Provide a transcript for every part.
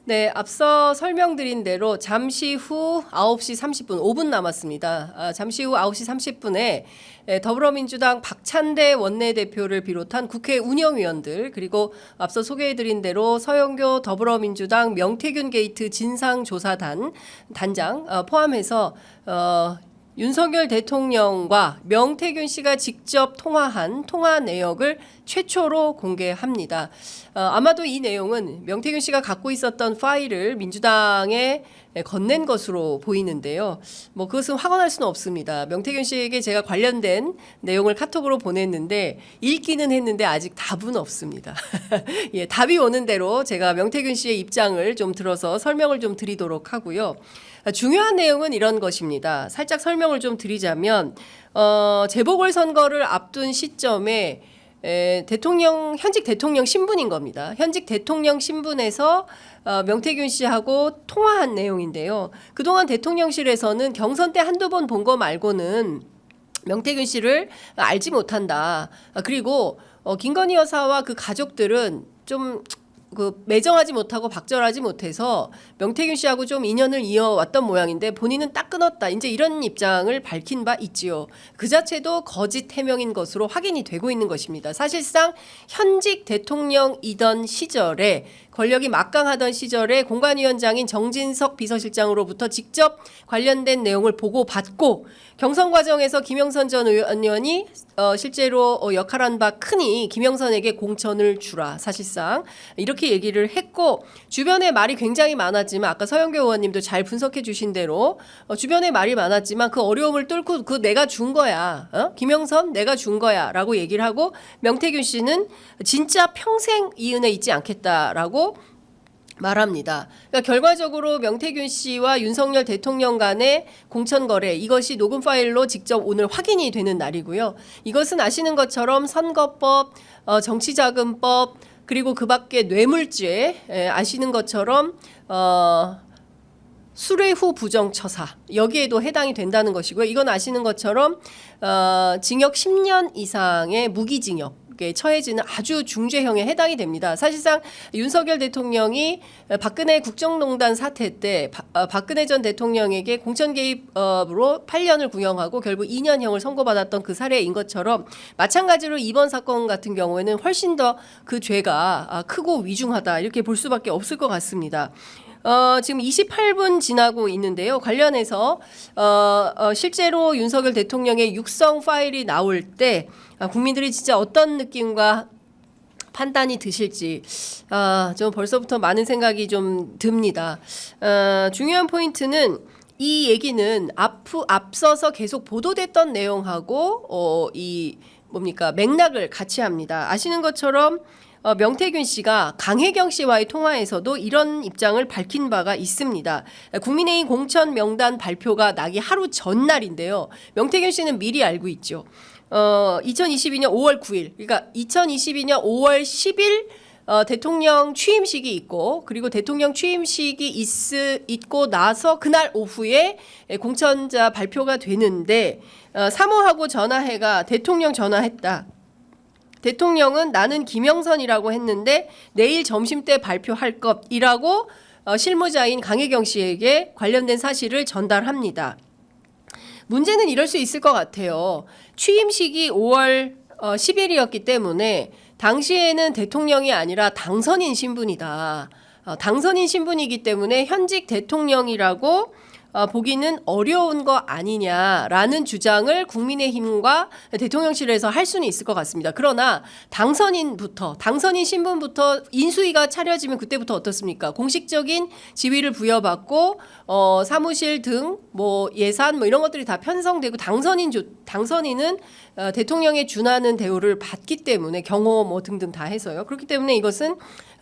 네, 앞서 설명드린 대로 잠시 후 9시 30분, 5분 남았습니다. 잠시 후 9시 30분에 더불어민주당 박찬대 원내대표를 비롯한 국회 운영위원들, 그리고 앞서 소개해드린 대로 서영교 더불어민주당 명태균 게이트 진상조사단 단장 포함해서 윤석열 대통령과 명태균 씨가 직접 통화한 통화 내역을 최초로 공개합니다. 아마도 이 내용은 명태균 씨가 갖고 있었던 파일을 민주당에 건넨 것으로 보이는데요. 뭐 그것은 확언할 수는 없습니다. 명태균 씨에게 제가 관련된 내용을 카톡으로 보냈는데 읽기는 했는데 아직 답은 없습니다. 예, 답이 오는 대로 제가 명태균 씨의 입장을 좀 들어서 설명을 좀 드리도록 하고요. 중요한 내용은 이런 것입니다. 살짝 설명을 좀 드리자면 재보궐선거를 앞둔 시점에 현직 대통령 신분인 겁니다. 현직 대통령 신분에서 명태균 씨하고 통화한 내용인데요. 그동안 대통령실에서는 경선 때 한두 번 본 거 말고는 명태균 씨를 알지 못한다. 그리고 김건희 여사와 그 가족들은 좀 매정하지 못하고 박절하지 못해서 명태균 씨하고 좀 인연을 이어왔던 모양인데 본인은 딱 끊었다. 이제 이런 입장을 밝힌 바 있지요. 그 자체도 거짓 해명인 것으로 확인이 되고 있는 것입니다. 사실상 현직 대통령이던 시절에 권력이 막강하던 시절에 공관위원장인 정진석 비서실장으로부터 직접 관련된 내용을 보고받고 경선 과정에서 김영선 전 의원이 실제로 역할한 바 크니 김영선에게 공천을 주라. 사실상 이렇게 얘기를 했고 주변에 말이 굉장히 많았지만 아까 서영교 의원님도 잘 분석해 주신 대로 주변에 말이 많았지만 그 어려움을 뚫고 그 내가 준 거야. 김영선 내가 준 거야 라고 얘기를 하고 명태균 씨는 진짜 평생 이 은혜 잊지 않겠다라고 말합니다. 그러니까 결과적으로 명태균 씨와 윤석열 대통령 간의 공천 거래 이것이 녹음 파일로 직접 오늘 확인이 되는 날이고요. 이것은 아시는 것처럼 선거법, 정치자금법 그리고 그밖에 뇌물죄 아시는 것처럼 수뢰 후 부정처사 여기에도 해당이 된다는 것이고요. 이건 아시는 것처럼 징역 10년 이상의 무기징역 처해지는 아주 중죄형에 해당이 됩니다. 사실상 윤석열 대통령이 박근혜 국정농단 사태 때 박근혜 전 대통령에게 공천 개입으로 8년을 구형하고 결국 2년형을 선고받았던 그 사례인 것처럼 마찬가지로 이번 사건 같은 경우에는 훨씬 더 그 죄가 크고 위중하다 이렇게 볼 수밖에 없을 것 같습니다. 지금 28분 지나고 있는데요. 관련해서 실제로 윤석열 대통령의 육성 파일이 나올 때 국민들이 진짜 어떤 느낌과 판단이 드실지 좀 벌써부터 많은 생각이 좀 듭니다. 중요한 포인트는 이 얘기는 앞서서 계속 보도됐던 내용하고 이 뭡니까 맥락을 같이 합니다. 아시는 것처럼 명태균 씨가 강혜경 씨와의 통화에서도 이런 입장을 밝힌 바가 있습니다. 국민의힘 공천 명단 발표가 나기 하루 전날인데요. 명태균 씨는 미리 알고 있죠. 2022년 5월 9일, 그러니까 2022년 5월 10일 대통령 취임식이 있고 그리고 대통령 취임식이 있고 나서 그날 오후에 공천자 발표가 되는데 사모하고 전화해가 대통령 전화했다. 대통령은 나는 김영선이라고 했는데 내일 점심때 발표할 것이라고 실무자인 강혜경 씨에게 관련된 사실을 전달합니다. 문제는 이럴 수 있을 것 같아요. 취임식이 5월 10일이었기 때문에 당시에는 대통령이 아니라 당선인 신분이다. 당선인 신분이기 때문에 현직 대통령이라고 보기는 어려운 거 아니냐라는 주장을 국민의힘과 대통령실에서 할 수는 있을 것 같습니다. 그러나 당선인 신분부터 인수위가 차려지면 그때부터 어떻습니까? 공식적인 지위를 부여받고 사무실 등 뭐 예산 뭐 이런 것들이 다 편성되고 당선인은 대통령에 준하는 대우를 받기 때문에 경호 뭐 등등 다 해서요. 그렇기 때문에 이것은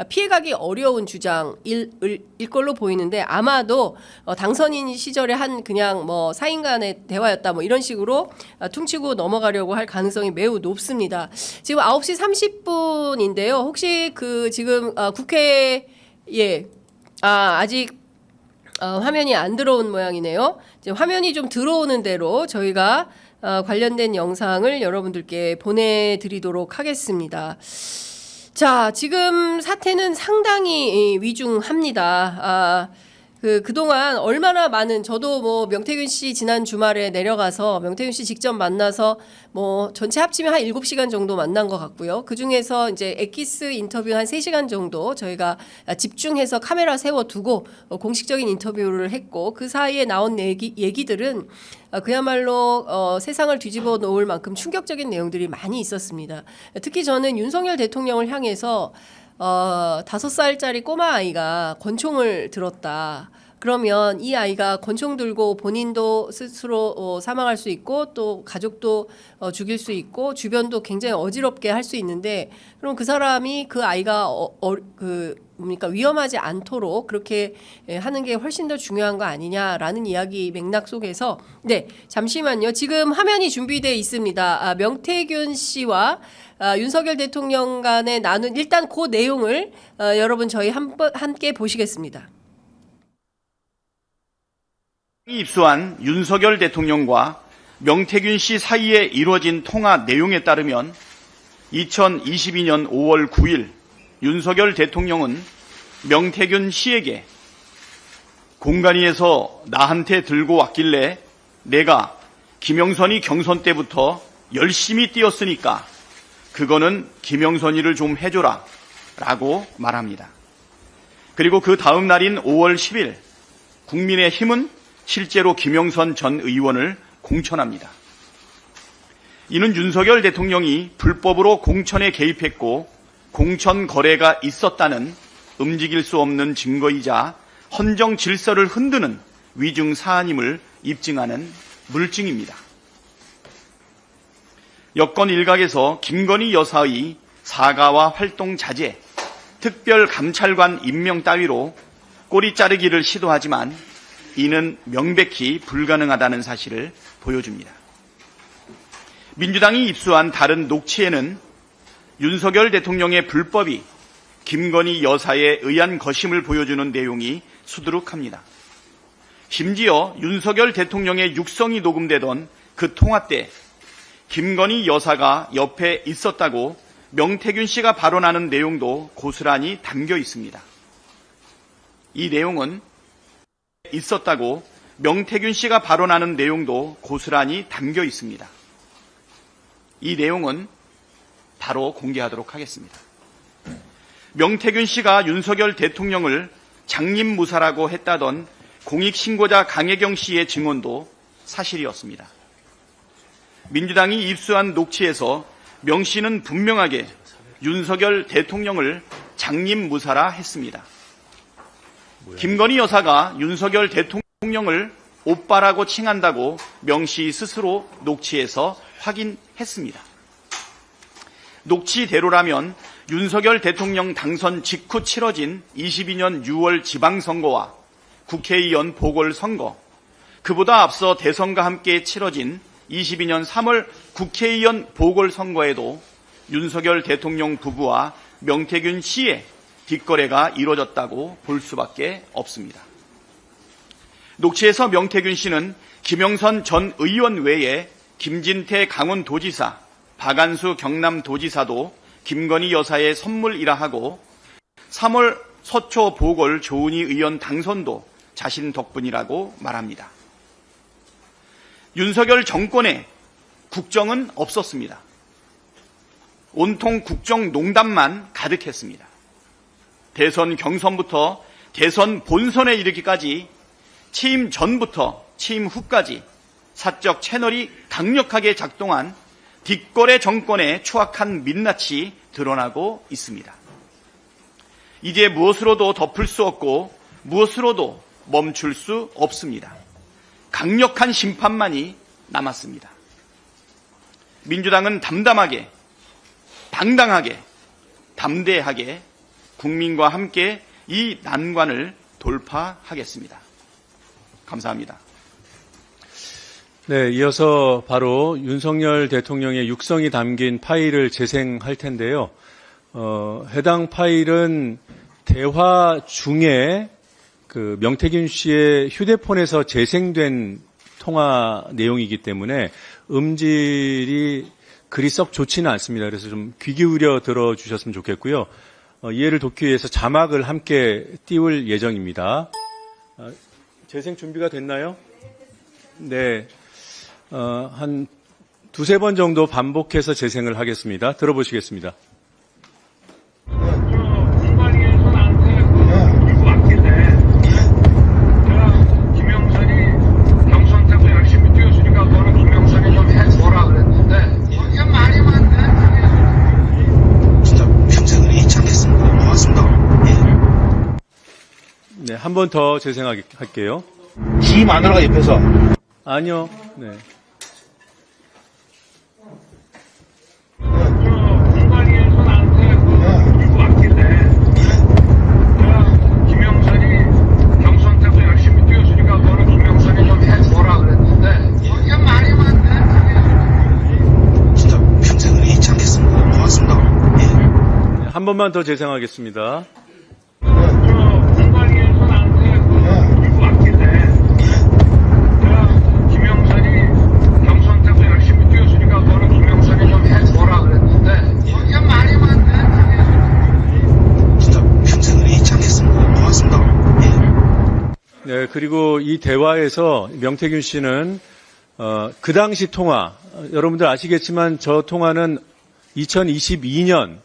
피해가기 어려운 주장일 걸로 보이는데 아마도 당선인 시절에 한 그냥 뭐 사인 간의 대화였다 뭐 이런 식으로 퉁치고 넘어가려고 할 가능성이 매우 높습니다. 지금 9시 30분인데요. 혹시 그 지금 국회에 아직 화면이 안 들어온 모양이네요. 지금 화면이 좀 들어오는 대로 저희가 관련된 영상을 여러분들께 보내드리도록 하겠습니다. 자, 지금 사태는 상당히 위중합니다. 그동안 얼마나 많은, 저도 뭐 명태균 씨 지난 주말에 내려가서 명태균 씨 직접 만나서 뭐 전체 합치면 한 7시간 정도 만난 것 같고요. 그 중에서 이제 엑기스 인터뷰 한 3시간 정도 저희가 집중해서 카메라 세워두고 공식적인 인터뷰를 했고, 그 사이에 나온 얘기들은 그야말로 세상을 뒤집어 놓을 만큼 충격적인 내용들이 많이 있었습니다. 특히 저는 윤석열 대통령을 향해서 5살짜리 꼬마 아이가 권총을 들었다. 그러면 이 아이가 권총 들고 본인도 스스로 사망할 수 있고 또 가족도 죽일 수 있고 주변도 굉장히 어지럽게 할 수 있는데, 그럼 그 사람이 그 아이가 위험하지 않도록 그렇게 하는 게 훨씬 더 중요한 거 아니냐라는 이야기 맥락 속에서, 네, 잠시만요. 지금 화면이 준비되어 있습니다. 명태균 씨와 윤석열 대통령 간에 나눈 일단 그 내용을 여러분 저희 함께 보시겠습니다. 입수한 윤석열 대통령과 명태균 씨 사이에 이루어진 통화 내용에 따르면 2022년 5월 9일 윤석열 대통령은 명태균 씨에게 공간위에서 나한테 들고 왔길래 내가 김영선이 경선 때부터 열심히 뛰었으니까 그거는 김영선이를 좀 해줘라 라고 말합니다. 그리고 그 다음 날인 5월 10일 국민의힘은 실제로 김영선 전 의원을 공천합니다. 이는 윤석열 대통령이 불법으로 공천에 개입했고 공천 거래가 있었다는 움직일 수 없는 증거이자 헌정 질서를 흔드는 위중 사안임을 입증하는 물증입니다. 여권 일각에서 김건희 여사의 사과와 활동 자제, 특별 감찰관 임명 따위로 꼬리 자르기를 시도하지만 이는 명백히 불가능하다는 사실을 보여줍니다. 민주당이 입수한 다른 녹취에는 윤석열 대통령의 불법이 김건희 여사에 의한 것임을 보여주는 내용이 수두룩합니다. 심지어 윤석열 대통령의 육성이 녹음되던 그 통화 때 김건희 여사가 옆에 있었다고 명태균 씨가 발언하는 내용도 고스란히 담겨 있습니다. 이 내용은 있었다고 명태균 씨가 발언하는 내용도 고스란히 담겨 있습니다. 이 내용은 바로 공개하도록 하겠습니다. 명태균 씨가 윤석열 대통령을 장님무사라고 했다던 공익신고자 강혜경 씨의 증언도 사실이었습니다. 민주당이 입수한 녹취에서 명 씨는 분명하게 윤석열 대통령을 장님무사라 했습니다. 김건희 여사가 윤석열 대통령을 오빠라고 칭한다고 명 씨 스스로 녹취에서 확인했습니다. 녹취대로라면 윤석열 대통령 당선 직후 치러진 22년 6월 지방선거와 국회의원 보궐선거, 그보다 앞서 대선과 함께 치러진 22년 3월 국회의원 보궐선거에도 윤석열 대통령 부부와 명태균 씨의 뒷거래가 이루어졌다고 볼 수밖에 없습니다. 녹취에서 명태균 씨는 김영선 전 의원 외에 김진태 강원도지사, 박안수 경남도지사도 김건희 여사의 선물이라 하고 3월 서초 보궐 조은희 의원 당선도 자신 덕분이라고 말합니다. 윤석열 정권에 국정은 없었습니다. 온통 국정농단만 가득했습니다. 대선 경선부터 대선 본선에 이르기까지 취임 전부터 취임 후까지 사적 채널이 강력하게 작동한 뒷거래 정권의 추악한 민낯이 드러나고 있습니다. 이제 무엇으로도 덮을 수 없고 무엇으로도 멈출 수 없습니다. 강력한 심판만이 남았습니다. 민주당은 담담하게, 당당하게, 담대하게 국민과 함께 이 난관을 돌파하겠습니다. 감사합니다. 네, 이어서 바로 윤석열 대통령의 육성이 담긴 파일을 재생할 텐데요. 해당 파일은 대화 중에 그 명태균 씨의 휴대폰에서 재생된 통화 내용이기 때문에 음질이 그리 썩 좋지는 않습니다. 그래서 좀 귀 기울여 들어주셨으면 좋겠고요. 이해를 돕기 위해서 자막을 함께 띄울 예정입니다. 재생 준비가 됐나요? 네. 한 두세 번 정도 반복해서 재생을 하겠습니다. 들어보시겠습니다. 공관위에서 나한테 이거 왔길래 내가 김영선이 경선 때도 열심히 뛰었으니까 너는 김영선이 좀 해줘라 그랬는데 거기가 말이 많네. 진짜 평생을 잊지 않겠습니다. 고맙습니다. 네, 한 번 더 재생할게요. 지 마누라가 옆에서 아니요. 네. 공관위에서 나한테 이거 왔길래 내가 김영선이 경선 때도 열심히 뛰었으니까 너는 김영선이 좀 해줘라 그랬는데 거기가 말이 많네. 진짜 평생을 잊지 않겠습니다. 고맙습니다. 네, 한 번만 더 재생하겠습니다. 공관위에서 나한테 이거 왔길래 내가 김영선이 경선 때도 열심히 뛰었으니까 너는 김영선이 좀 해줘라 그랬는데 거기가 말이 많네. 진짜 평생을 잊지 않겠습니다. 고맙습니다. 네, 그리고 이 대화에서 명태균 씨는 그 당시 통화, 여러분들 아시겠지만 저 통화는 2022년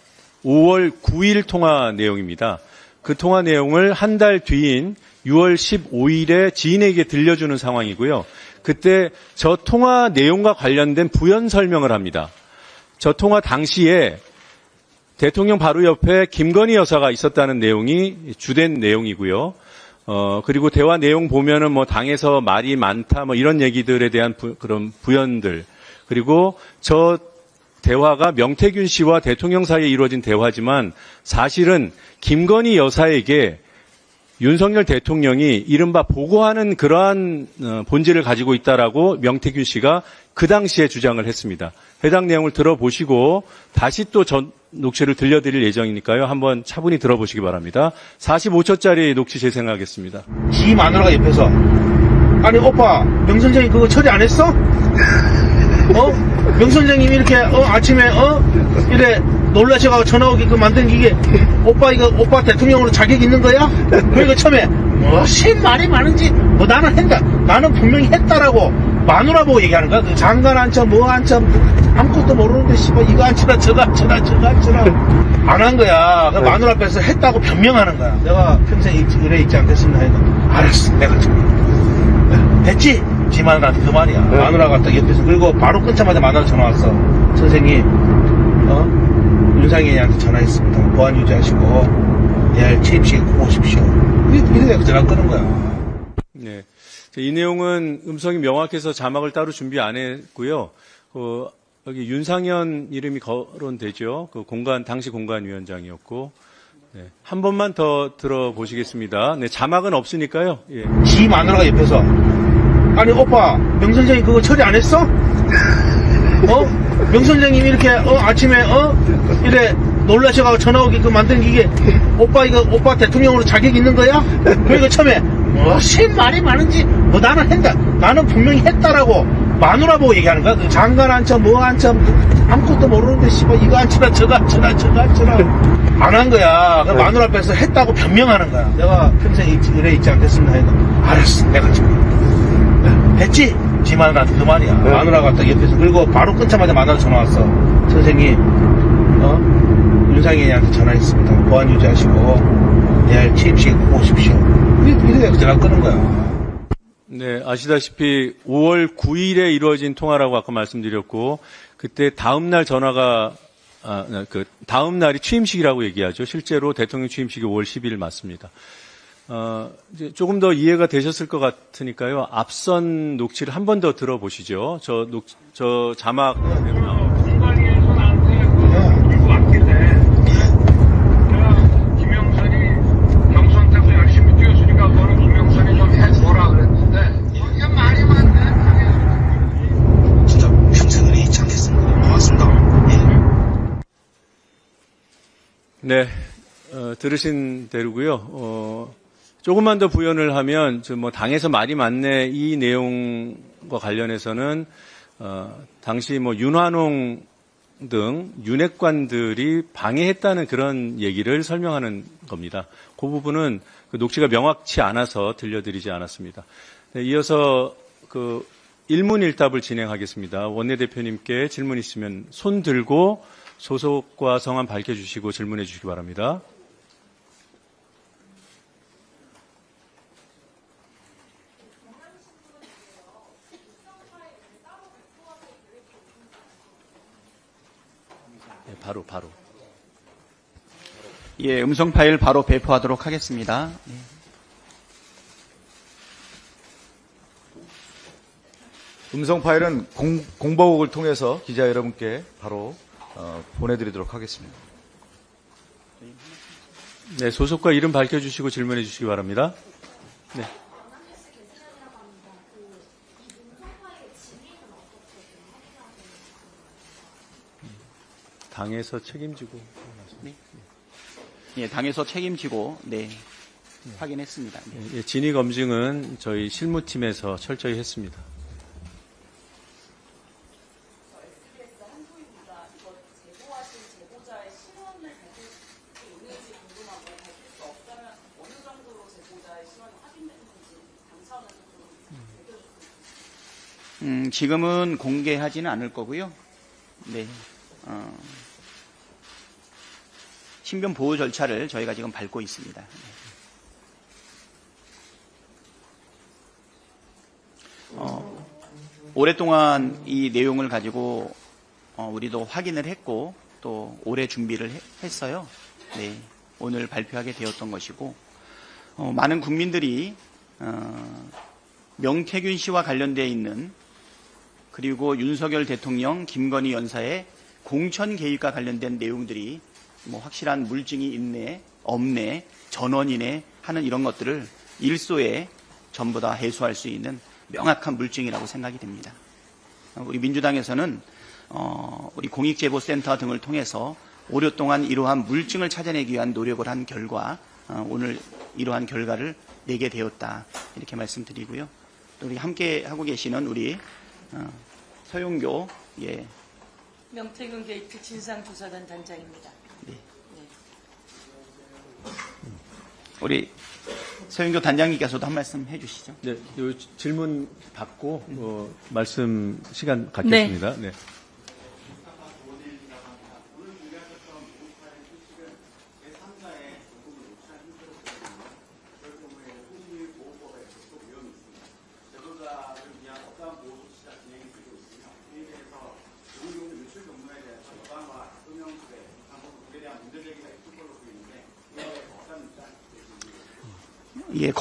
5월 9일 통화 내용입니다. 그 통화 내용을 한 달 뒤인 6월 15일에 지인에게 들려주는 상황이고요. 그때 저 통화 내용과 관련된 부연 설명을 합니다. 저 통화 당시에 대통령 바로 옆에 김건희 여사가 있었다는 내용이 주된 내용이고요. 그리고 대화 내용 보면은 뭐 당에서 말이 많다 뭐 이런 얘기들에 대한 그런 부연들. 그리고 저 대화가 명태균 씨와 대통령 사이에 이루어진 대화지만 사실은 김건희 여사에게 윤석열 대통령이 이른바 보고하는 그러한 본질을 가지고 있다라고 명태균 씨가 그 당시에 주장을 했습니다. 해당 내용을 들어보시고 다시 또 전 녹취를 들려드릴 예정이니까요. 한번 차분히 들어보시기 바랍니다. 45초짜리 녹취 재생하겠습니다. 지 마누라가 옆에서 아니 오빠 명 선생님 그거 처리 안 했어? 명 선생님이 이렇게 아침에 이래 놀라셔가지고 전화 오게끔 만든 이게 오빠 이거 오빠 대통령으로 자격 있는 거야? 그러니까 처음에 무슨 말이 많은지 나는 한다 나는 분명히 했다라고 마누라 보고 얘기하는 거야. 그 장관 앉혀 뭐 앉혀 아무것도 모르는데 씨발 이거 앉혀라 저거 앉혀라 저거 앉혀라 안 한 거야. 그 마누라 앞에서 했다고 변명하는 거야. 내가 평생 이래 있지 않겠습니다. 하니까 알았어 내가 좀 됐지? 지 마누라한테 그 말이야. 마누라가 딱 옆에서 그리고 바로 끊자마자 마누라 전화 왔어. 선생님 윤상현이한테 전화했습니다. 보안 유지하시고 내일 취임식에 꼭 오십시오. 이래 전화 끄는 거야. 네. 이 내용은 음성이 명확해서 자막을 따로 준비 안 했고요. 여기 윤상현 이름이 거론되죠. 그 당시 공관위원장이었고. 네. 한 번만 더 들어보시겠습니다. 네, 자막은 없으니까요. 예. 지 마누라가 옆에서 아니 오빠 명 선생님 그거 처리 안 했어? 명 선생님이 이렇게 아침에 이래 놀라셔가지고 전화 오게끔 만든 이게 오빠 이거 오빠 대통령으로 자격 있는 거야? 그러니까 처음에 무슨 말이 많은지 나는 한다 나는 분명히 했다라고 마누라 보고 얘기하는 거야. 그 장관 앉혀 뭐 앉혀 아무것도 모르는데 씨발 이거 앉혀라 저거 앉혀라 저거 앉혀라 안 한 거야. 그 마누라 앞에서 했다고 변명하는 거야. 내가 평생 이래 있지 않겠습니다. 하니까 알았어 내가 좀 됐지? 지 마누라한테 그 말이야. 마누라가 딱 옆에서 그리고 바로 끊자마자 마누라 전화 왔어. 선생님 윤상현이한테 전화했습니다. 보안 유지하시고 내일 취임식에 꼭 오십시오. 이래 전화 끄는 거야. 네, 아시다시피 5월 9일에 이루어진 통화라고 아까 말씀드렸고, 그때 다음날 전화가, 다음 날이 취임식이라고 얘기하죠. 실제로 대통령 취임식이 5월 10일 맞습니다. 이제 조금 더 이해가 되셨을 것 같으니까요. 앞선 녹취를 한 번 더 들어보시죠. 저 자막. 공관위에서 나한테 이거 왔길래 내가 김영선이 경선 때도 열심히 뛰었으니까 너는 김영선이 좀 해줘라 그랬는데 거기가 말이 많네. 진짜 평생을 잊지 않겠습니다. 고맙습니다. 네, 들으신 대로고요. 조금만 더 부연을 하면 당에서 말이 많네 이 내용과 관련해서는 당시 윤환홍 등 윤핵관들이 방해했다는 그런 얘기를 설명하는 겁니다. 그 부분은 그 녹취가 명확치 않아서 들려드리지 않았습니다. 네, 이어서 그 일문일답을 진행하겠습니다. 원내대표님께 질문 있으면 손 들고 소속과 성함 밝혀주시고 질문해 주시기 바랍니다. 네, 바로. 예, 음성 파일 바로 배포하도록 하겠습니다. 예. 음성 파일은 공보국을 통해서 기자 여러분께 바로 보내드리도록 하겠습니다. 네, 소속과 이름 밝혀주시고 질문해 주시기 바랍니다. 네. 당에서 책임지고. 예, 당에서 책임지고 네, 확인했습니다. 네. 예, 진위 검증은 저희 실무팀에서 철저히 했습니다. 지금은 공개하지는 않을 거고요. 네. 신변 보호 절차를 저희가 지금 밟고 있습니다. 오랫동안 이 내용을 가지고 우리도 확인을 했고 또 오래 준비를 했어요. 네. 오늘 발표하게 되었던 것이고 많은 국민들이 명태균 씨와 관련되어 있는 그리고 윤석열 대통령, 김건희 여사의 공천 개입과 관련된 내용들이 뭐 확실한 물증이 있네, 없네, 전원이네 하는 이런 것들을 일소에 전부 다 해소할 수 있는 명확한 물증이라고 생각이 됩니다. 우리 민주당에서는 우리 공익제보센터 등을 통해서 오랫동안 이러한 물증을 찾아내기 위한 노력을 한 결과 오늘 이러한 결과를 내게 되었다 이렇게 말씀드리고요. 또 우리 함께 하고 계시는 우리 서용교 예. 명태균 게이트 진상조사단 단장입니다. 네. 우리 서영교 단장님께서도 한 말씀 해주시죠. 네, 요 질문 받고 말씀 시간 갖겠습니다. 네. 예,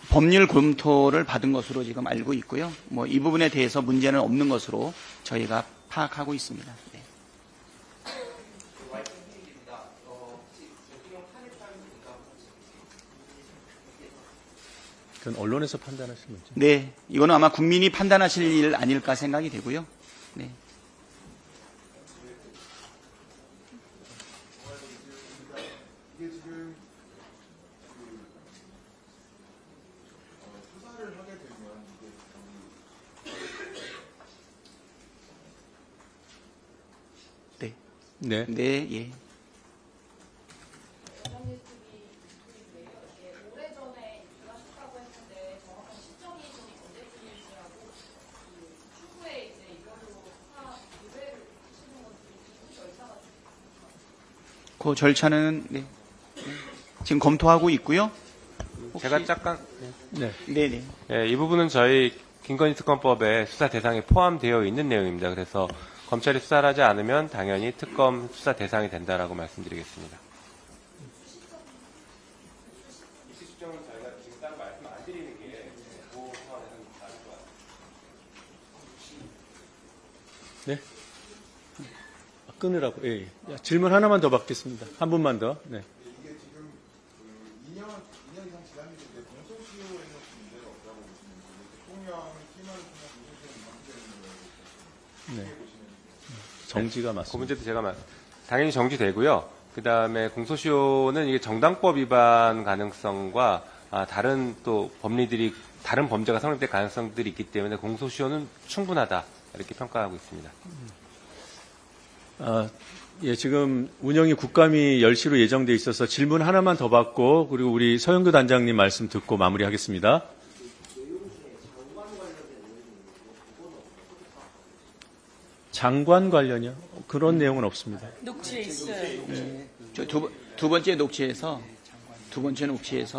법률 검토를 받은 것으로 지금 알고 있고요. 뭐 이 부분에 대해서 문제는 없는 것으로 저희가 파악하고 있습니다. 네. 그건 언론에서 판단하시는 거죠? 네, 이거는 아마 국민이 판단하실 일 아닐까 생각이 되고요. 네. 네. 네, 예. 그 절차는 네. 지금 검토하고 있고요. 제가 잠깐 네, 네. 예, 이 부분은 저희 김건희 특검법에 수사 대상에 포함되어 있는 내용입니다. 그래서 검찰이 수사를 하지 않으면 당연히 특검 수사 대상이 된다라고 말씀드리겠습니다. 이슈 수정은 저희가 지금 따로 말씀 안 드리는 게 그 상황에서는 다를 것 같습니다. 네. 끊으라고. 예. 예. 질문 하나만 더 받겠습니다. 한 분만 더. 네. 이게 지금 2년 이상 지났는데 공소시효에는 문제가 없다고 보시는 거예요. 대통령이 팀을 통한 공소시효는 방치되는 거예요. 네. 정지가 그 맞습니다. 문제도 제가 당연히 정지되고요. 그 다음에 공소시효는 이게 정당법 위반 가능성과 다른 또 법리들이 다른 범죄가 성립될 가능성들이 있기 때문에 공소시효는 충분하다 이렇게 평가하고 있습니다. 예, 지금 운영이 국감이 10시로 예정돼 있어서 질문 하나만 더 받고 그리고 우리 서영교 단장님 말씀 듣고 마무리하겠습니다. 장관 관련이요? 그런 내용은 없습니다. 녹취에 있어요. 두 번째 녹취에서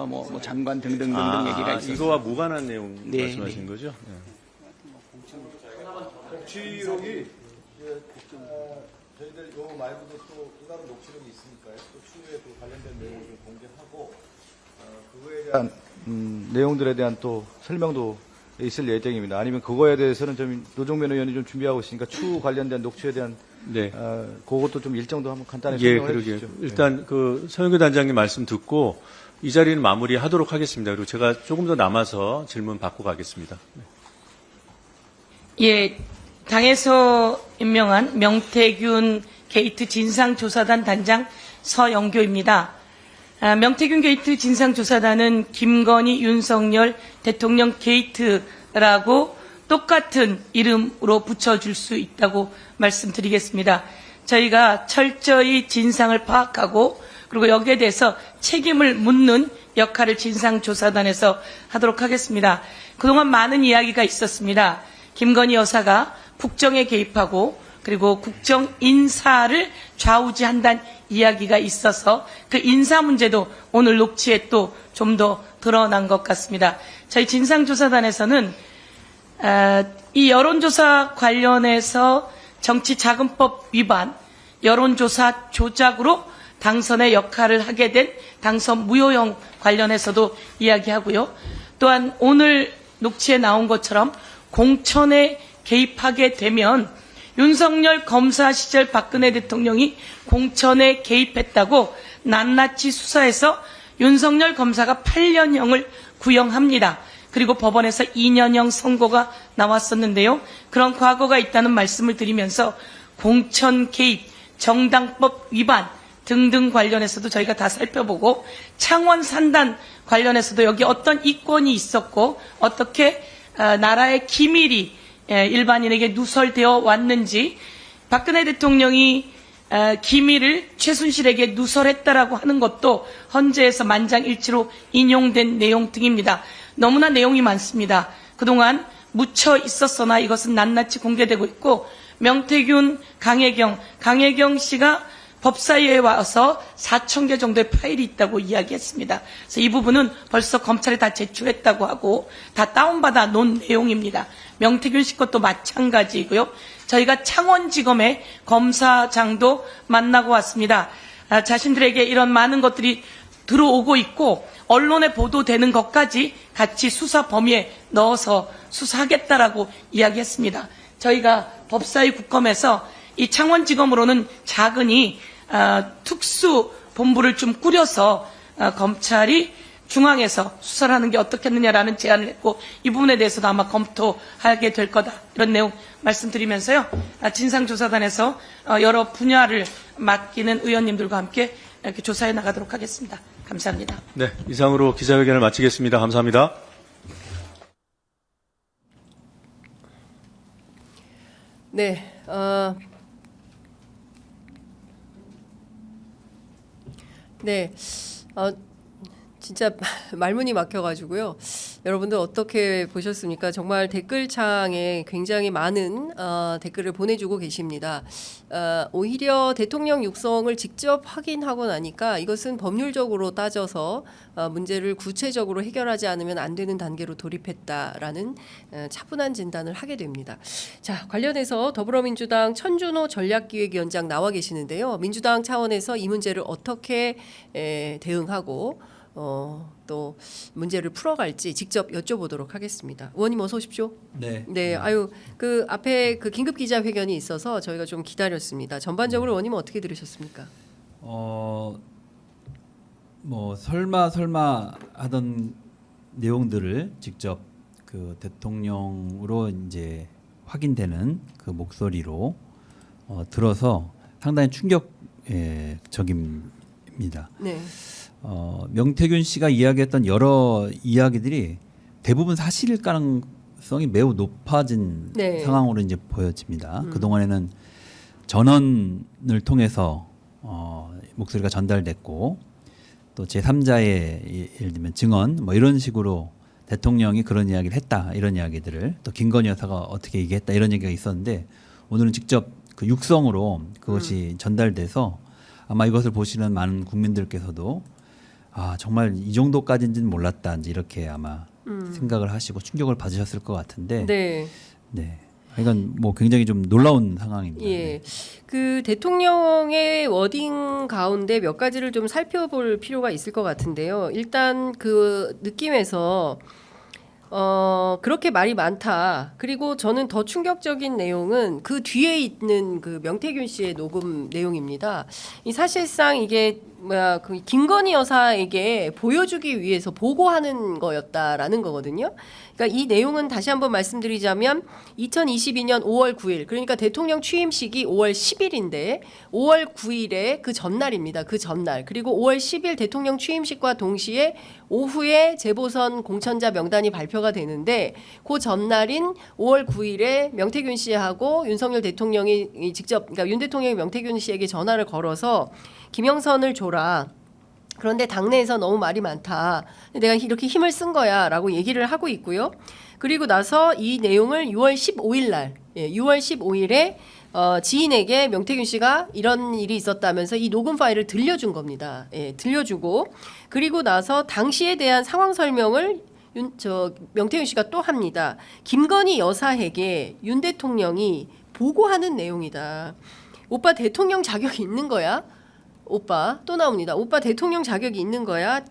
뭐 장관 등등 얘기가 있었어요. 이거와 무관한 내용 네, 말씀하신 거죠? 녹취록이 저희들 요 말고도 또 다른 녹취록이 있으니까요. 또 추후에 또 관련된 내용을 좀 공개하고 그거에 대한 내용들에 대한 또 설명도 있을 예정입니다. 아니면 그거에 대해서는 좀 노종면 의원이 좀 준비하고 있으니까 추후 관련된 녹취에 대한 네. 그것도 좀 일정도 한번 간단히 예, 설명해 그러게요. 주시죠. 일단 그 서영교 단장님 말씀 듣고 이 자리는 마무리하도록 하겠습니다. 그리고 제가 조금 더 남아서 질문 받고 가겠습니다. 예, 당에서 임명한 명태균 게이트 진상조사단 단장 서영교입니다. 명태균 게이트 진상조사단은 김건희, 윤석열 대통령 게이트라고 똑같은 이름으로 붙여줄 수 있다고 말씀드리겠습니다. 저희가 철저히 진상을 파악하고 그리고 여기에 대해서 책임을 묻는 역할을 진상조사단에서 하도록 하겠습니다. 그동안 많은 이야기가 있었습니다. 김건희 여사가 국정에 개입하고 그리고 국정 인사를 좌우지한다는 이야기가 있어서 그 인사 문제도 오늘 녹취에 또 좀 더 드러난 것 같습니다. 저희 진상조사단에서는 이 여론조사 관련해서 정치자금법 위반, 여론조사 조작으로 당선의 역할을 하게 된 당선 무효형 관련해서도 이야기하고요. 또한 오늘 녹취에 나온 것처럼 공천에 개입하게 되면 윤석열 검사 시절 박근혜 대통령이 공천에 개입했다고 낱낱이 수사해서 윤석열 검사가 8년형을 구형합니다. 그리고 법원에서 2년형 선고가 나왔었는데요. 그런 과거가 있다는 말씀을 드리면서 공천 개입, 정당법 위반 등등 관련해서도 저희가 다 살펴보고 창원 산단 관련해서도 여기 어떤 이권이 있었고 어떻게 나라의 기밀이 일반인에게 누설되어 왔는지 박근혜 대통령이 기밀을 최순실에게 누설했다라고 하는 것도 헌재에서 만장일치로 인용된 내용 등입니다. 너무나 내용이 많습니다. 그동안 묻혀 있었으나 이것은 낱낱이 공개되고 있고 명태균, 강혜경 씨가 법사위에 와서 4,000개 정도의 파일이 있다고 이야기했습니다. 그래서 이 부분은 벌써 검찰에 다 제출했다고 하고 다 다운받아 놓은 내용입니다. 명태균 씨 것도 마찬가지고요. 저희가 창원지검의 검사장도 만나고 왔습니다. 자신들에게 이런 많은 것들이 들어오고 있고 언론에 보도되는 것까지 같이 수사 범위에 넣어서 수사하겠다라고 이야기했습니다. 저희가 법사위 국검에서 이 창원지검으로는 작은이 특수 본부를 좀 꾸려서 검찰이 중앙에서 수사를 하는 게 어떻겠느냐라는 제안을 했고 이 부분에 대해서도 아마 검토하게 될 거다 이런 내용 말씀드리면서요. 진상조사단에서 여러 분야를 맡기는 의원님들과 함께 이렇게 조사해 나가도록 하겠습니다. 감사합니다. 네, 이상으로 기자회견을 마치겠습니다. 감사합니다. 네, 진짜 말문이 막혀가지고요. 여러분들 어떻게 보셨습니까? 정말 댓글창에 굉장히 많은 댓글을 보내주고 계십니다. 오히려 대통령 육성을 직접 확인하고 나니까 이것은 법률적으로 따져서 문제를 구체적으로 해결하지 않으면 안 되는 단계로 돌입했다라는 차분한 진단을 하게 됩니다. 자, 관련해서 더불어민주당 천준호 전략기획위원장 나와 계시는데요. 민주당 차원에서 이 문제를 어떻게 대응하고 또 문제를 풀어갈지 직접 여쭤보도록 하겠습니다. 의원님 어서 오십시오. 네. 아유 그 앞에 그 긴급 기자회견이 있어서 저희가 좀 기다렸습니다. 전반적으로 의원님은 어떻게 들으셨습니까? 뭐 설마 하던 내용들을 직접 그 대통령으로 이제 확인되는 그 목소리로 들어서 상당히 충격적입니다. 네. 명태균 씨가 이야기했던 여러 이야기들이 대부분 사실일 가능성이 매우 높아진 네. 상황으로 이제 보여집니다. 그동안에는 전원을 통해서 목소리가 전달됐고 또 제3자의 예를 들면 증언 뭐 이런 식으로 대통령이 그런 이야기를 했다 이런 이야기들을 또 김건희 여사가 어떻게 얘기했다 이런 얘기가 있었는데 오늘은 직접 그 육성으로 그것이 전달돼서 아마 이것을 보시는 많은 국민들께서도 아 정말 이 정도까지인지는 몰랐다 이제 이렇게 아마 생각을 하시고 충격을 받으셨을 것 같은데 네. 네. 이건 뭐 굉장히 좀 놀라운 상황입니다. 예. 그 대통령의 워딩 가운데 몇 가지를 좀 살펴볼 필요가 있을 것 같은데요. 일단 그 느낌에서 그렇게 말이 많다. 그리고 저는 더 충격적인 내용은 그 뒤에 있는 그 명태균 씨의 녹음 내용입니다. 이 사실상 이게 그 김건희 여사에게 보여주기 위해서 보고하는 거였다라는 거거든요. 그러니까 이 내용은 다시 한번 말씀드리자면 2022년 5월 9일 그러니까 대통령 취임식이 5월 10일인데 5월 9일에 그 전날입니다. 그 전날 그리고 5월 10일 대통령 취임식과 동시에 오후에 재보선 공천자 명단이 발표가 되는데 그 전날인 5월 9일에 명태균 씨하고 윤석열 대통령이 직접 그러니까 윤 대통령이 명태균 씨에게 전화를 걸어서 김영선을 줘라. 그런데 당내에서 너무 말이 많다. 내가 이렇게 힘을 쓴 거야라고 얘기를 하고 있고요. 그리고 나서 이 내용을 6월 15일 날, 6월 15일에 지인에게 명태균 씨가 이런 일이 있었다면서 이 녹음 파일을 들려준 겁니다. 들려주고 그리고 나서 당시에 대한 상황 설명을 명태균 씨가 또 합니다. 김건희 여사에게 윤 대통령이 보고하는 내용이다. 오빠 대통령 자격이 있는 거야? 오빠 또 나옵니다. 오빠 대통령 자격이 있는 거야.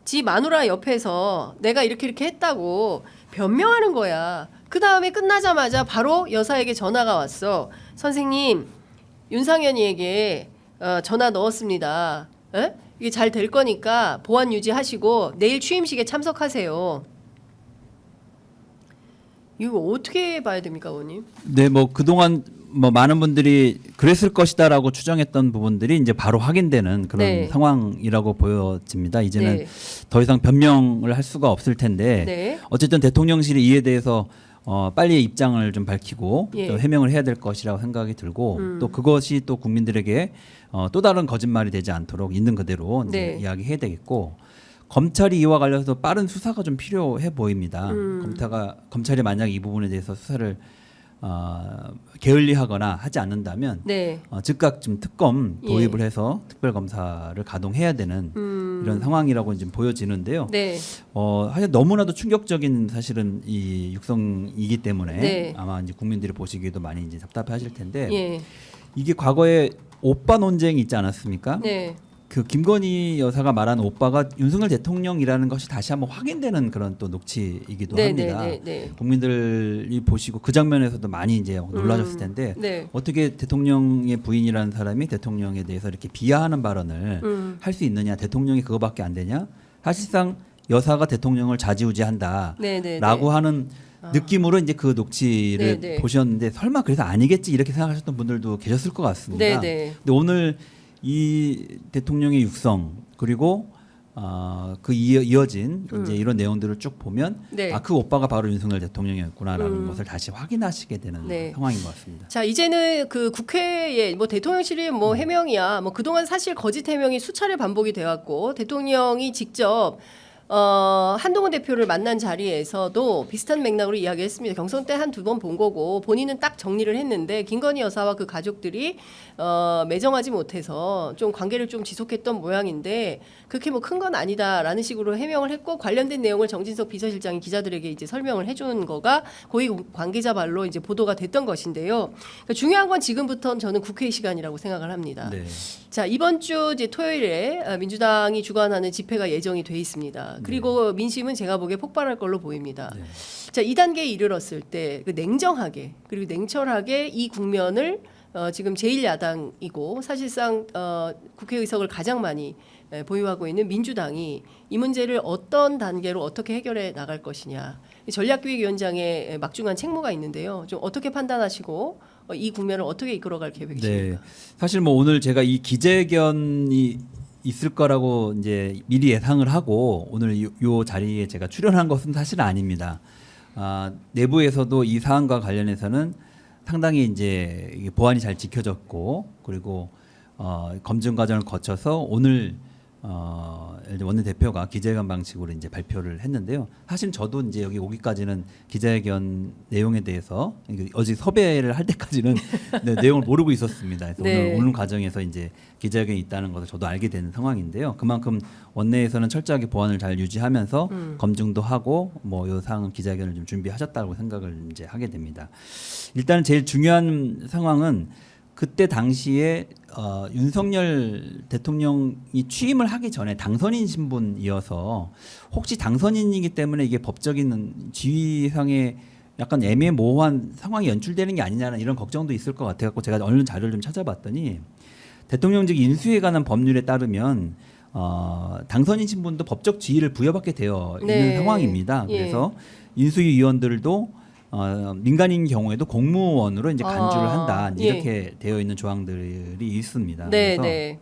지 마누라 옆에서 내가 이렇게 했다고 변명하는 거야. 그 다음에 끝나자마자 바로 여사에게 전화가 왔어. 선생님 윤상현이에게 전화 넣었습니다. 에? 이게 잘 될 거니까 보안 유지하시고 내일 취임식에 참석하세요. 이거 어떻게 봐야 됩니까, 의원님? 네, 뭐 그동안 뭐 많은 분들이 그랬을 것이다라고 추정했던 부분들이 이제 바로 확인되는 그런 네. 상황이라고 보여집니다. 이제는 네. 더 이상 변명을 할 수가 없을 텐데 네. 어쨌든 대통령실이 이에 대해서 빨리 입장을 좀 밝히고 예. 또 해명을 해야 될 것이라고 생각이 들고 또 그것이 또 국민들에게 또 다른 거짓말이 되지 않도록 있는 그대로 이제 네. 이야기해야 되겠고 검찰이 이와 관련해서 빠른 수사가 좀 필요해 보입니다. 검찰이 만약 이 부분에 대해서 수사를 게을리하거나 하지 않는다면 네. 즉각 좀 특검 예. 도입을 해서 특별검사를 가동해야 되는 이런 상황이라고 지금 보여지는데요. 네. 사실 너무나도 충격적인 사실은 이 육성이기 때문에 네. 아마 이제 국민들이 보시기에도 많이 이제 답답하실 텐데 예. 이게 과거에 오빠 논쟁이 있지 않았습니까? 네. 그 김건희 여사가 말한 오빠가 윤석열 대통령이라는 것이 다시 한번 확인되는 그런 또 녹취이기도 네, 합니다. 네, 네, 네. 국민들이 보시고 그 장면에서도 많이 이제 놀라셨을 텐데 네. 어떻게 대통령의 부인이라는 사람이 대통령에 대해서 이렇게 비하하는 발언을 할 수 있느냐? 대통령이 그거밖에 안 되냐? 사실상 여사가 대통령을 좌지우지한다라고 네, 네, 네. 하는 느낌으로 이제 그 녹취를 네, 네. 보셨는데 설마 그래서 아니겠지 이렇게 생각하셨던 분들도 계셨을 것 같습니다. 네, 네. 근데 오늘 이 대통령의 육성 그리고 그 이어진 이제 이런 내용들을 쭉 보면 네. 그 오빠가 바로 윤석열 대통령이었구나라는 것을 다시 확인하시게 되는 네. 상황인 것 같습니다. 자, 이제는 그 국회에 뭐 대통령실이 뭐 해명이야. 뭐 그동안 사실 거짓 해명이 수차례 반복이 돼 왔고 대통령이 직접 한동훈 대표를 만난 자리에서도 비슷한 맥락으로 이야기했습니다. 경선 때 한 두 번 본 거고 본인은 딱 정리를 했는데 김건희 여사와 그 가족들이 매정하지 못해서 좀 관계를 좀 지속했던 모양인데 그렇게 뭐 큰 건 아니다라는 식으로 해명을 했고 관련된 내용을 정진석 비서실장이 기자들에게 이제 설명을 해준 거가 고위 관계자 발로 이제 보도가 됐던 것인데요. 그러니까 중요한 건 지금부터는 저는 국회 시간이라고 생각을 합니다. 네. 자, 이번 주 이제 토요일에 민주당이 주관하는 집회가 예정이 돼 있습니다. 그리고 민심은 제가 보기에 폭발할 걸로 보입니다. 네. 자, 이 단계에 이르렀을 때 그 냉정하게 그리고 냉철하게 이 국면을 지금 제1야당이고 사실상 국회의석을 가장 많이 보유하고 있는 민주당이 이 문제를 어떤 단계로 어떻게 해결해 나갈 것이냐. 전략기획위원장의 막중한 책무가 있는데요. 좀 어떻게 판단하시고 이 국면을 어떻게 이끌어갈 계획이십니까? 네. 사실 뭐 오늘 제가 이 기자회견이 있을 거라고 이제 미리 예상을 하고 오늘 요 자리에 제가 출연한 것은 사실 아닙니다. 내부에서도 이 사안과 관련해서는 상당히 이제 이게 보안이 잘 지켜졌고 그리고 검증 과정을 거쳐서 오늘 원내대표가 기자회견 방식으로 이제 발표를 했는데요. 사실 저도 이제 여기 오기까지는 기자회견 내용에 대해서 어제 섭외를 할 때까지는 네, 내용을 모르고 있었습니다. 그래서 네. 오늘 과정에서 이제 기자회견이 있다는 것을 저도 알게 되는 상황인데요. 그만큼 원내에서는 철저하게 보안을 잘 유지하면서 검증도 하고 뭐 요 사항은 기자회견을 좀 준비하셨다고 생각을 이제 하게 됩니다. 일단 제일 중요한 상황은 그때 당시에 윤석열 대통령이 취임을 하기 전에 당선인 신분이어서 혹시 당선인이기 때문에 이게 법적인 지위상의 약간 애매모호한 상황이 연출되는 게 아니냐는 이런 걱정도 있을 것 같아서 제가 언론 자료를 좀 찾아봤더니 대통령직 인수에 관한 법률에 따르면 당선인 신분도 법적 지위를 부여받게 되어 있는 네. 상황입니다. 예. 그래서 인수위원들도 민간인 경우에도 공무원으로 이제 간주를 한다 예. 이렇게 되어 있는 조항들이 있습니다. 네, 그래서 네.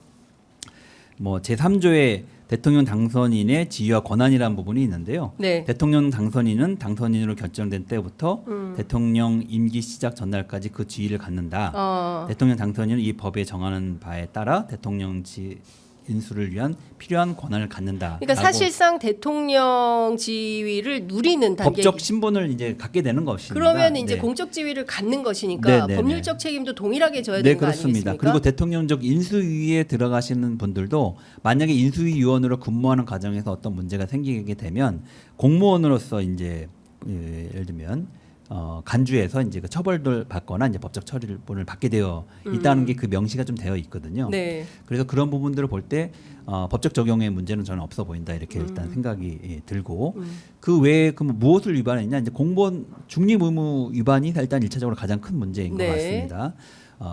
뭐 제3조의 대통령 당선인의 지위와 권한이라는 부분이 있는데요. 네. 대통령 당선인은 당선인으로 결정된 때부터 대통령 임기 시작 전날까지 그 지위를 갖는다. 대통령 당선인은 이 법에 정하는 바에 따라 대통령 인수를 위한 필요한 권한을 갖는다. 그러니까 사실상 대통령 지위를 누리는 단계. 법적 신분을 이제 갖게 되는 것입니다. 그러면 이제 네. 공적 지위를 갖는 것이니까 네, 네, 네. 법률적 책임도 동일하게 져야 네, 되는 거 그렇습니다. 아니겠습니까? 그리고 대통령적 인수위에 들어가시는 분들도 만약에 인수위 위원으로 근무하는 과정에서 어떤 문제가 생기게 되면 공무원으로서 이제 예를 들면 간주해서 이제 그 처벌을 받거나 이제 법적 처리를 받게 되어 있다는 게 그 명시가 좀 되어 있거든요. 네. 그래서 그런 부분들을 볼 때 법적 적용의 문제는 저는 없어 보인다 이렇게 일단 생각이 들고 그 외에 그 무엇을 위반했냐 이제 공무원 중립 의무 위반이 일단 일차적으로 가장 큰 문제인 네. 것 같습니다.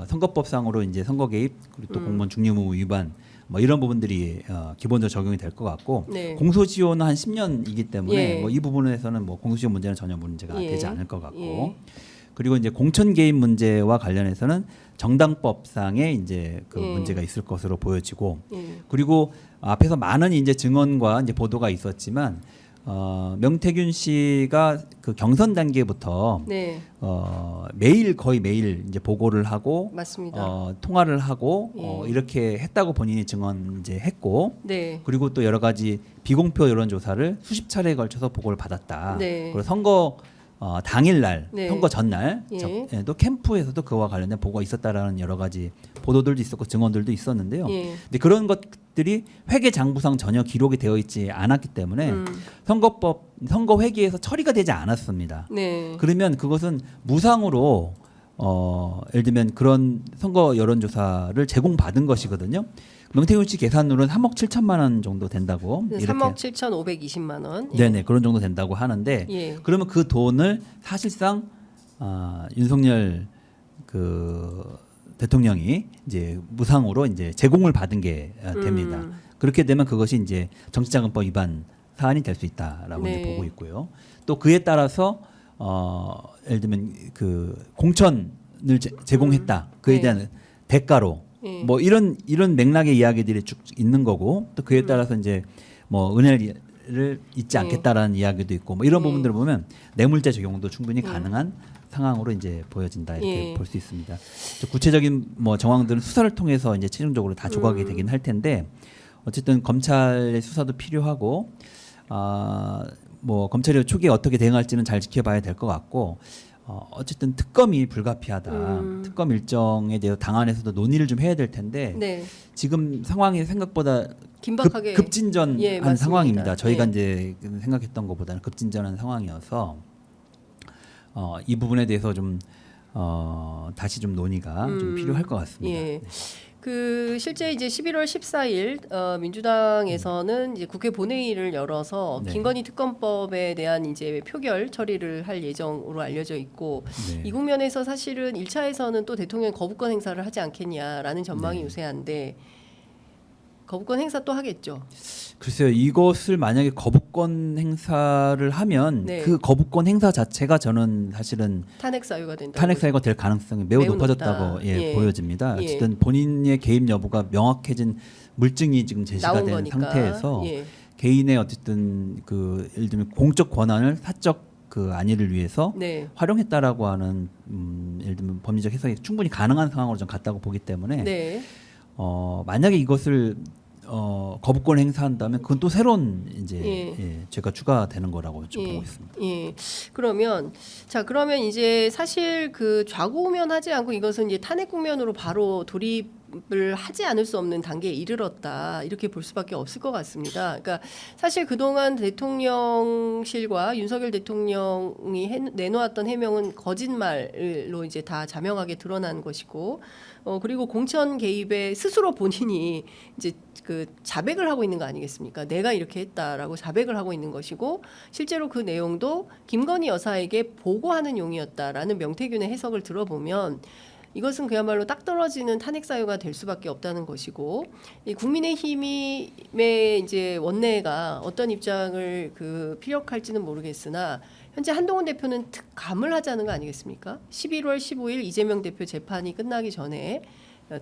선거법상으로 이제 선거 개입 그리고 또 공무원 중립 의무 위반 뭐 이런 부분들이 기본적으로 적용이 될 것 같고 네. 공소시효는 한 10년이기 때문에 예. 뭐 이 부분에서는 뭐 공소시효 문제는 전혀 문제가 예. 되지 않을 것 같고 예. 그리고 이제 공천 개입 문제와 관련해서는 정당법상의 이제 그 예. 문제가 있을 것으로 보여지고 예. 그리고 앞에서 많은 이제 증언과 이제 보도가 있었지만 명태균 씨가 그 경선 단계부터 네. 매일 거의 매일 이제 보고를 하고 맞습니다. 통화를 하고 예. 이렇게 했다고 본인이 증언 이제 했고 네. 그리고 또 여러 가지 비공표 여론조사를 수십 차례에 걸쳐서 보고를 받았다. 네. 그리고 선거 당일날, 네. 선거 전날 예. 또 캠프에서도 그와 관련된 보고가 있었다라는 여러 가지 보도들도 있었고 증언들도 있었는데요. 예. 근데 그런 것들이 회계 장부상 전혀 기록이 되어 있지 않았기 때문에 선거 회계에서 처리가 되지 않았습니다. 네. 그러면 그것은 무상으로 예를 들면 그런 선거 여론조사를 제공받은 것이거든요. 명태균 씨 계산으로는 3억 7천만 원 정도 된다고. 네, 3억 7,520만 원. 예. 네네 그런 정도 된다고 하는데 예. 그러면 그 돈을 사실상 윤석열 그 대통령이 이제 무상으로 이제 제공을 받은 게 됩니다. 그렇게 되면 그것이 이제 정치자금법 위반 사안이 될 수 있다라고 네. 이제 보고 있고요. 또 그에 따라서 예를 들면 그 공천을 제공했다. 그에 네. 대한 대가로 예. 뭐 이런 맥락의 이야기들이 쭉 있는 거고 또 그에 따라서 이제 뭐 은혜를 잊지 않겠다라는 이야기도 있고 뭐 이런 부분들을 보면 뇌물죄 적용도 충분히 가능한 상황으로 이제 보여진다 이렇게 예. 볼 수 있습니다. 구체적인 뭐 정황들은 수사를 통해서 이제 최종적으로 다 조각이 되긴 할 텐데 어쨌든 검찰의 수사도 필요하고 뭐 검찰이 초기에 어떻게 대응할지는 잘 지켜봐야 될 것 같고 어쨌든 특검이 불가피하다. 특검 일정에 대해서 당 안에서도 논의를 좀 해야 될 텐데 네. 지금 상황이 생각보다 긴박하게 급진전한 예, 맞습니다. 상황입니다. 저희가 예. 이제 생각했던 것보다는 급진전한 상황이어서 이 부분에 대해서 좀 다시 좀 논의가 좀 필요할 것 같습니다. 예. 그 실제 이제 11월 14일 민주당에서는 이제 국회 본회의를 열어서 네. 김건희 특검법에 대한 이제 표결 처리를 할 예정으로 알려져 있고 네. 이 국면에서 사실은 1차에서는 또 대통령이 거부권 행사를 하지 않겠냐라는 전망이 네. 유세한데 거부권 행사 또 하겠죠. 글쎄요, 이것을 만약에 거부권 행사를 하면 네. 그 거부권 행사 자체가 저는 사실은 탄핵 사유가 된다. 탄핵 사유가 될 가능성이 매우 매우 높아졌다고 높다. 예, 예. 보여집니다. 예. 어쨌든 본인의 개입 여부가 명확해진 물증이 지금 제시가 나온 된 거니까. 상태에서 예. 개인의 어쨌든 그 예를 들면 공적 권한을 사적 그 안위를 위해서 네. 활용했다라고 하는 예를 들면 법리적 해석이 충분히 가능한 상황으로 좀 갔다고 보기 때문에 네. 만약에 이것을 거부권 행사한다면 그건 또 새로운 이제 예. 죄가 추가되는 거라고 좀 예. 보고 있습니다. 예. 그러면 그러면 이제 사실 그 좌고우면하지 않고 이것은 이제 탄핵 국면으로 바로 돌입을 하지 않을 수 없는 단계에 이르렀다 이렇게 볼 수밖에 없을 것 같습니다. 그러니까 사실 그동안 대통령실과 윤석열 대통령이 내놓았던 해명은 거짓말로 이제 다 자명하게 드러난 것이고, 그리고 공천 개입에 스스로 본인이 이제 그 자백을 하고 있는 거 아니겠습니까? 내가 이렇게 했다라고 자백을 하고 있는 것이고, 실제로 그 내용도 김건희 여사에게 보고하는 용이었다라는 명태균의 해석을 들어보면 이것은 그야말로 딱 떨어지는 탄핵 사유가 될 수밖에 없다는 것이고, 이 국민의힘의 이제 원내가 어떤 입장을 피력할지는 모르겠으나 현재 한동훈 대표는 특감을 하자는 거 아니겠습니까? 11월 15일 이재명 대표 재판이 끝나기 전에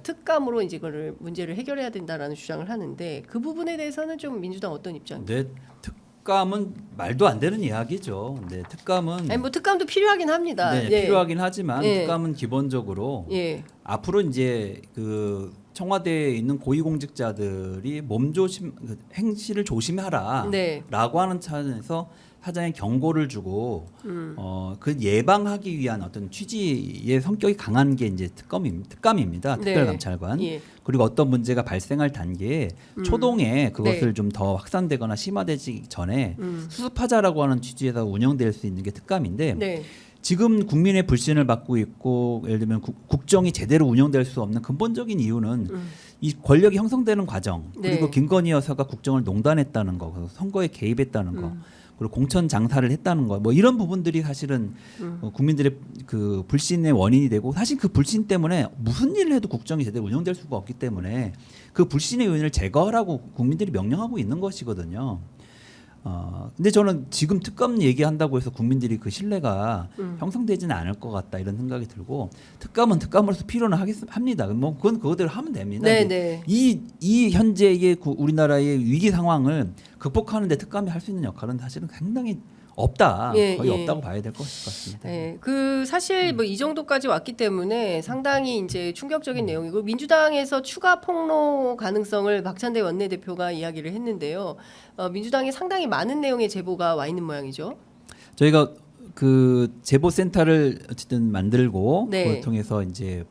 특감으로 이제 이거를 문제를 해결해야 된다라는 주장을 하는데, 그 부분에 대해서는 좀 민주당 어떤 입장입니까? 네, 특감은 말도 안 되는 이야기죠. 네, 특감은 아니 뭐 특감도 필요하긴 합니다. 네, 예. 필요하긴 하지만 예. 특감은 기본적으로 예. 앞으로 이제 그 청와대에 있는 고위공직자들이 몸조심 행실을 조심하라라고 네. 하는 차원에서 사장에 경고를 주고 그 예방하기 위한 어떤 취지의 성격이 강한 게 이제 특감입니다. 네. 특별감찰관. 예. 그리고 어떤 문제가 발생할 단계에 초동에 그것을 네. 좀 더 확산되거나 심화되기 전에 수습하자라고 하는 취지에서 운영될 수 있는 게 특감인데, 네. 지금 국민의 불신을 받고 있고 예를 들면 국정이 제대로 운영될 수 없는 근본적인 이유는 이 권력이 형성되는 과정, 네. 그리고 김건희 여사가 국정을 농단했다는 거, 그리고 선거에 개입했다는 거, 그리고 공천 장사를 했다는 거, 뭐 이런 부분들이 사실은 국민들의 그 불신의 원인이 되고, 사실 그 불신 때문에 무슨 일을 해도 국정이 제대로 운영될 수가 없기 때문에 그 불신의 요인을 제거하라고 국민들이 명령하고 있는 것이거든요. 근데 저는 지금 특감 얘기한다고 해서 국민들이 그 신뢰가 형성되지는 않을 것 같다 이런 생각이 들고, 특감은 특감으로서 필요는 합니다. 뭐 그건 그거대로 하면 됩니다. 네, 근데 네. 이 현재의 우리나라의 위기 상황을 극복하는데 특감이 할 수 있는 역할은 사실은 상당히 없다, 예, 거의 예. 없다고 봐야 될 것 같습니다. 네, 사실 뭐 이 정도까지 왔기 때문에 상당히 이제 충격적인 내용이고, 민주당에서 추가 폭로 가능성을 박찬대 원내대표가 이야기를 했는데요. 민주당에 상당히 많은 내용의 제보가 와 있는 모양이죠. 저희가 그 제보센터를 어쨌든 만들고 네. 그걸 통해서 이제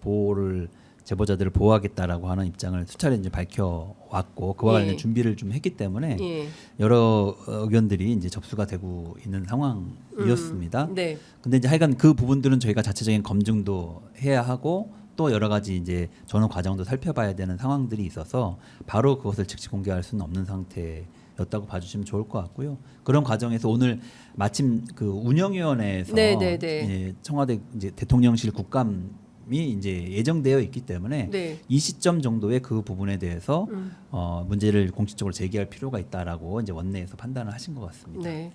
제보자들을 보호하겠다라고 하는 입장을 수차례 이제 밝혀왔고, 그와 관련 예. 준비를 좀 했기 때문에 예. 여러 의견들이 이제 접수가 되고 있는 상황이었습니다. 네. 근데 이제 하여간 그 부분들은 저희가 자체적인 검증도 해야 하고, 또 여러 가지 이제 전후 과정도 살펴봐야 되는 상황들이 있어서 바로 그것을 즉시 공개할 수는 없는 상태였다고 봐주시면 좋을 것 같고요. 그런 과정에서 오늘 마침 그 운영위원회에서 네, 네, 네. 예, 청와대 이제 대통령실 국감이 이제 예정되어 있기 때문에 네. 이 시점 정도의 그 부분에 대해서 문제를 공식적으로 제기할 필요가 있다라고 이제 원내에서 판단을 하신 것 같습니다. 네.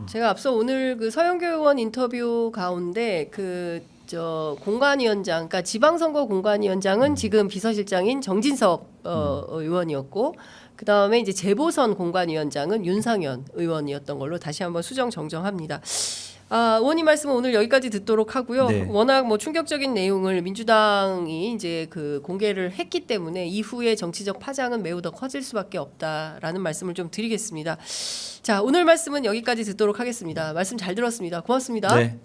제가 앞서 오늘 그 서영교 의원 인터뷰 가운데 공관위원장, 그러니까 지방선거 공관위원장은 지금 비서실장인 정진석 의원이었고, 그 다음에 이제 재보선 공관위원장은 윤상현 의원이었던 걸로 다시 한번 수정 정정합니다. 의원님 말씀은 오늘 여기까지 듣도록 하고요. 네. 워낙 뭐 충격적인 내용을 민주당이 이제 공개를 했기 때문에 이후에 정치적 파장은 매우 더 커질 수밖에 없다라는 말씀을 좀 드리겠습니다. 자, 오늘 말씀은 여기까지 듣도록 하겠습니다. 말씀 잘 들었습니다. 고맙습니다. 네.